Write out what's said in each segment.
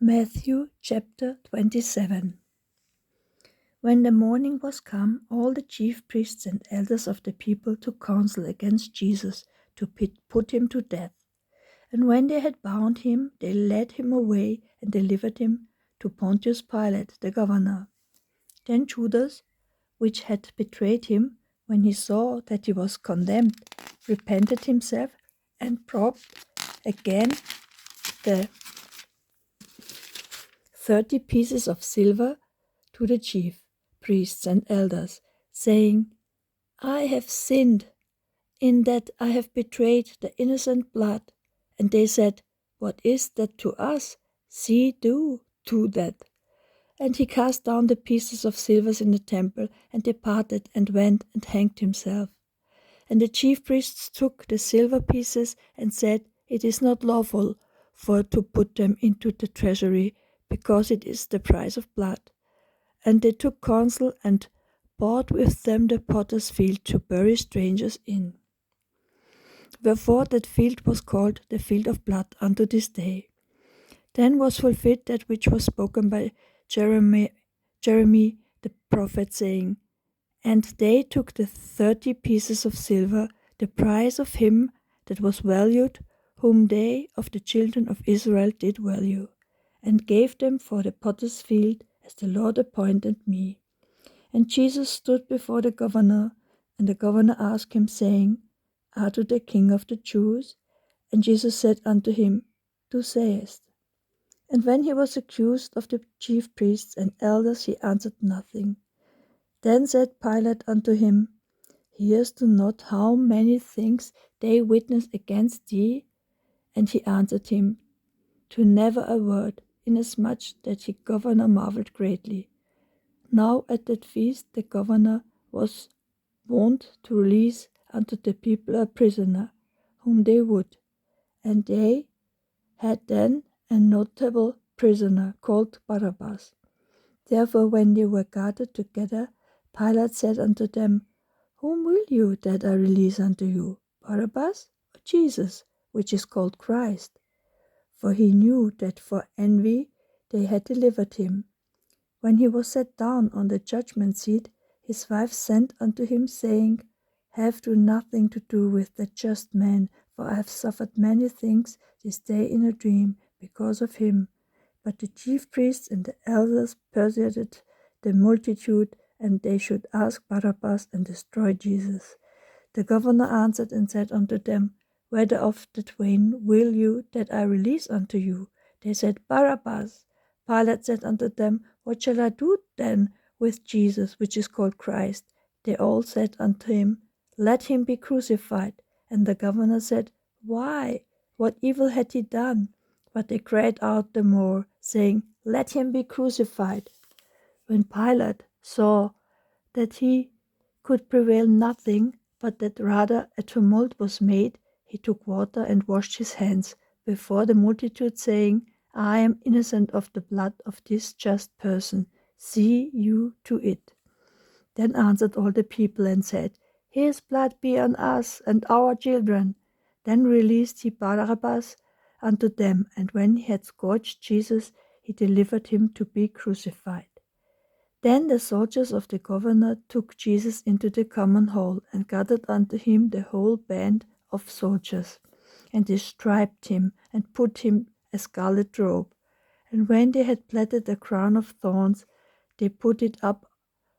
Matthew chapter 27. When the morning was come, all the chief priests and elders of the people took counsel against Jesus to put him to death. And when they had bound him, they led him away and delivered him to Pontius Pilate, the governor. Then Judas, which had betrayed him, when he saw that he was condemned, repented himself and brought again the 30 pieces of silver to the chief priests and elders, saying, I have sinned in that I have betrayed the innocent blood. And they said, What is that to us? See, do that. And he cast down the pieces of silver in the temple, and departed, and went and hanged himself. And the chief priests took the silver pieces, and said, It is not lawful to put them into the treasury, because it is the price of blood. And they took counsel, and bought with them the potter's field to bury strangers in. Wherefore that field was called the field of blood unto this day. Then was fulfilled that which was spoken by Jeremy the prophet, saying, And they took the 30 pieces of silver, the price of him that was valued, whom they of the children of Israel did value, and gave them for the potter's field, as the Lord appointed me. And Jesus stood before the governor, and the governor asked him, saying, Art thou the king of the Jews? And Jesus said unto him, Thou sayest. And when he was accused of the chief priests and elders, he answered nothing. Then said Pilate unto him, Hearest thou not how many things they witness against thee? And he answered him, To never a word, inasmuch that the governor marveled greatly. Now at that feast the governor was wont to release unto the people a prisoner, whom they would. And they had then a notable prisoner called Barabbas. Therefore when they were gathered together, Pilate said unto them, Whom will you that I release unto you, Barabbas or Jesus, which is called Christ? For he knew that for envy they had delivered him. When he was set down on the judgment seat, his wife sent unto him, saying, Have thou nothing to do with that just man, for I have suffered many things this day in a dream because of him. But the chief priests and the elders persuaded the multitude, and they should ask Barabbas and destroy Jesus. The governor answered and said unto them, Whether of the twain will you that I release unto you? They said, Barabbas. Pilate said unto them, What shall I do then with Jesus, which is called Christ? They all said unto him, Let him be crucified. And the governor said, Why? What evil had he done? But they cried out the more, saying, Let him be crucified. When Pilate saw that he could prevail nothing, but that rather a tumult was made, he took water and washed his hands before the multitude, saying, I am innocent of the blood of this just person. See you to it. Then answered all the people and said, His blood be on us and our children. Then released he Barabbas unto them, and when he had scourged Jesus, he delivered him to be crucified. Then the soldiers of the governor took Jesus into the common hall, and gathered unto him the whole band of soldiers. And they striped him, and put him a scarlet robe. And when they had plaited a crown of thorns, they put it up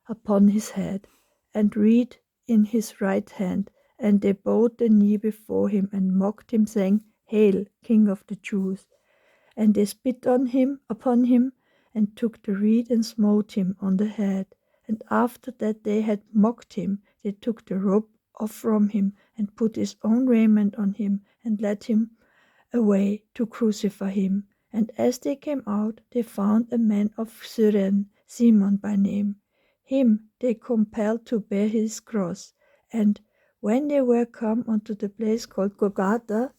upon his head, and reed in his right hand. And they bowed the knee before him, and mocked him, saying, Hail, King of the Jews! And they spit upon him, and took the reed and smote him on the head. And after that they had mocked him, they took the robe off from him, and put his own raiment on him, and led him away to crucify him. And as they came out, they found a man of Cyrene, Simon by name. Him they compelled to bear his cross. And when they were come unto the place called Golgotha,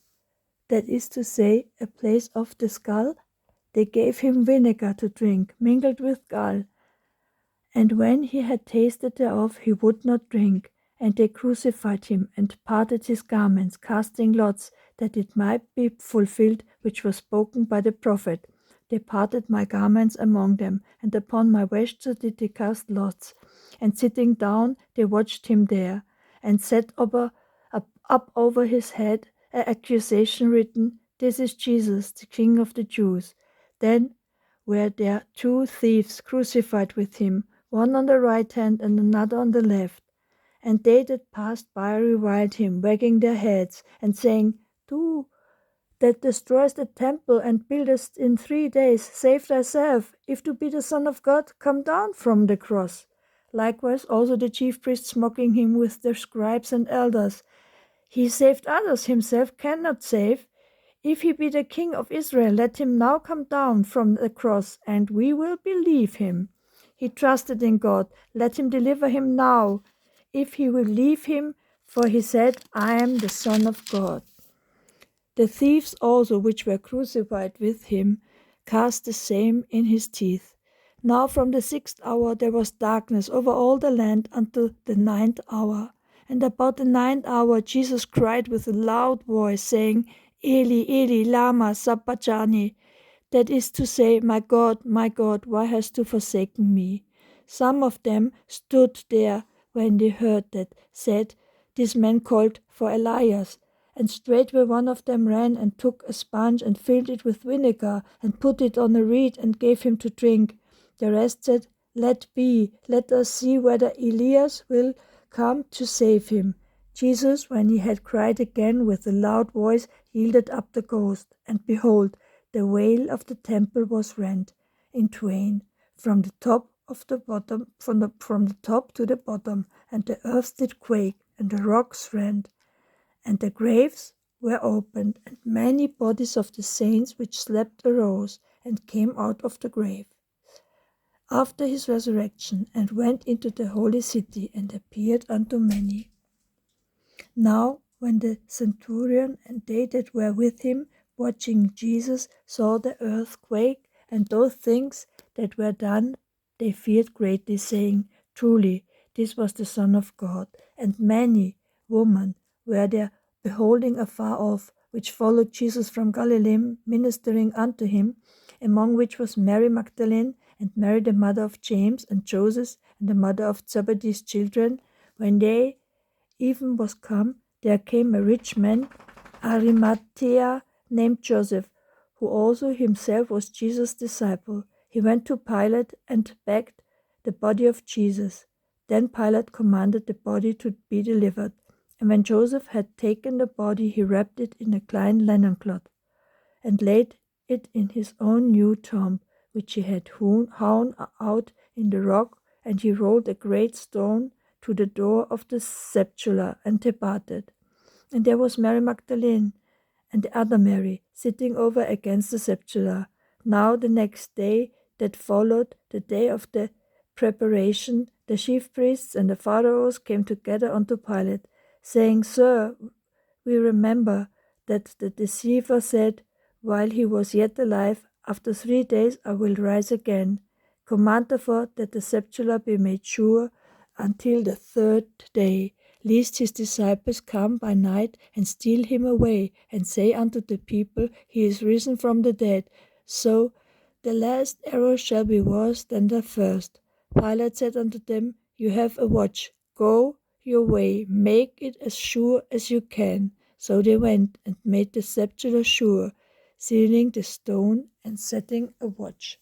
that is to say, a place of the skull, they gave him vinegar to drink, mingled with gall. And when he had tasted thereof, he would not drink. And they crucified him, and parted his garments, casting lots, that it might be fulfilled which was spoken by the prophet. They parted my garments among them, and upon my vesture did they cast lots. And sitting down, they watched him there, and set up over his head an accusation written, "This is Jesus, the King of the Jews." Then were there two thieves crucified with him, one on the right hand and another on the left. And they that passed by reviled him, wagging their heads, and saying, "Do that destroys the temple and buildest in 3 days, save thyself. If to be the Son of God, come down from the cross." Likewise also the chief priests mocking him with their scribes and elders. He saved others, himself cannot save. If he be the King of Israel, let him now come down from the cross, and we will believe him. He trusted in God, let him deliver him now, if he will leave him, for he said, "I am the Son of God." The thieves also which were crucified with him cast the same in his teeth. Now from the 6th hour there was darkness over all the land until the 9th hour. And about the 9th hour Jesus cried with a loud voice, saying, "Eli, Eli, lama sabachthani," that is to say, my God, why hast thou forsaken me?" Some of them stood there when they heard that, said, "This man called for Elias." And straightway one of them ran and took a sponge and filled it with vinegar and put it on a reed and gave him to drink. The rest said, "Let be, let us see whether Elias will come to save him." Jesus, when he had cried again with a loud voice, yielded up the ghost. And behold, the veil of the temple was rent in twain from the top to the bottom, and the earth did quake, and the rocks rent. And the graves were opened, and many bodies of the saints which slept arose, and came out of the grave after his resurrection, and went into the holy city, and appeared unto many. Now when the centurion and they that were with him, watching Jesus, saw the earth quake, and those things that were done, they feared greatly, saying, "Truly, this was the Son of God." And many women were there beholding afar off, which followed Jesus from Galilee, ministering unto him, among which was Mary Magdalene, and Mary the mother of James and Joseph, and the mother of Zebedee's children. When they even was come, there came a rich man, Arimathea, named Joseph, who also himself was Jesus' disciple. He went to Pilate and begged the body of Jesus. Then Pilate commanded the body to be delivered. And when Joseph had taken the body, he wrapped it in a clean linen cloth, and laid it in his own new tomb, which he had hewn out in the rock, and he rolled a great stone to the door of the sepulchre, and departed. And there was Mary Magdalene, and the other Mary, sitting over against the sepulchre. Now the next day that followed, the day of the preparation, the chief priests and the Pharisees came together unto Pilate, saying, "Sir, we remember that the deceiver said, while he was yet alive, After 3 days I will rise again. Command therefore that the sepulchre be made sure until the 3rd day, lest his disciples come by night and steal him away, and say unto the people, He is risen from the dead. So the last error shall be worse than the first. Pilate said unto them, You have a watch. Go your way, make it as sure as you can. So they went and made the sepulchre sure, sealing the stone and setting a watch.